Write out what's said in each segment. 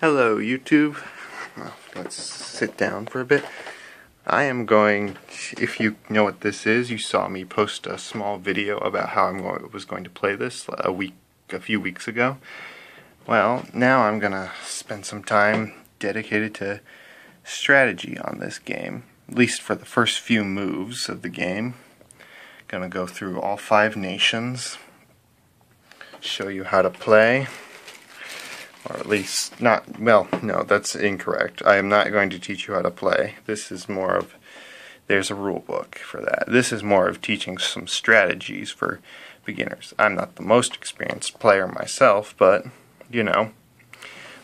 Hello YouTube. Well, let's sit down for a bit. I am going, if you know what this is, you saw me post a small video about how I was going to play this a few weeks ago. Well, now I'm going to spend some time dedicated to strategy on this game, at least for the first few moves of the game. Going to go through all 5 nations, show you how to play. Or at least not, well, no, that's incorrect. I am not going to teach you how to play. This is more of, there's a rule book for that. This is more of teaching some strategies for beginners. I'm not the most experienced player myself, but, you know,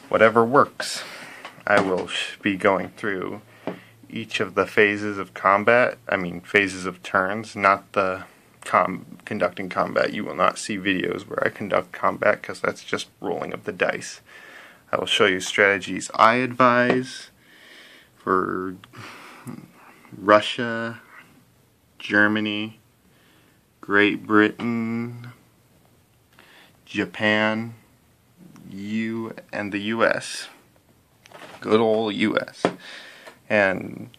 whatever works. I will be going through each of the phases of combat, phases of turns, not the conducting combat. You will not see videos where I conduct combat because that's just rolling of the dice. I will show you strategies I advise for Russia, Germany, Great Britain, Japan, and the US. Good old US. And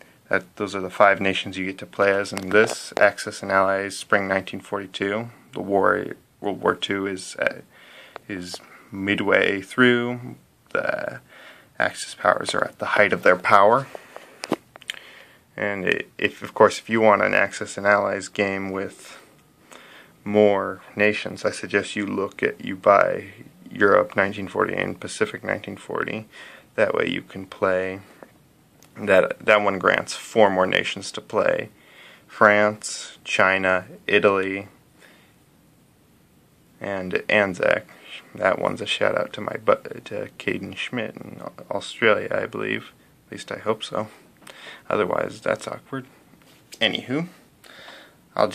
those are the 5 nations you get to play as in this. Axis and Allies, Spring 1942. The World War II is midway through. The Axis powers are at the height of their power. And of course, if you want an Axis and Allies game with more nations, I suggest you buy Europe 1940 and Pacific 1940. That way you can play. That one grants 4 more nations to play: France, China, Italy, and Anzac. That one's a shout out to Caden Schmidt in Australia, I believe. At least I hope so. Otherwise, that's awkward. Anywho, I'll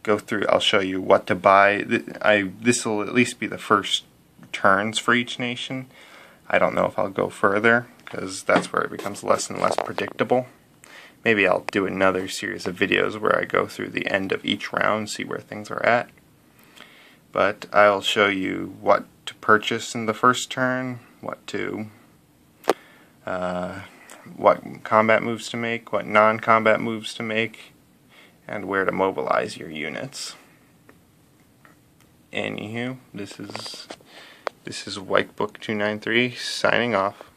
go through. I'll show you what to buy. This will at least be the first turns for each nation. I don't know if I'll go further, because that's where it becomes less and less predictable. Maybe I'll do another series of videos where I go through the end of each round, see where things are at. But I'll show you what to purchase in the first turn, what combat moves to make, what non-combat moves to make, and where to mobilize your units. Anywho, this is Whitebook 293 signing off.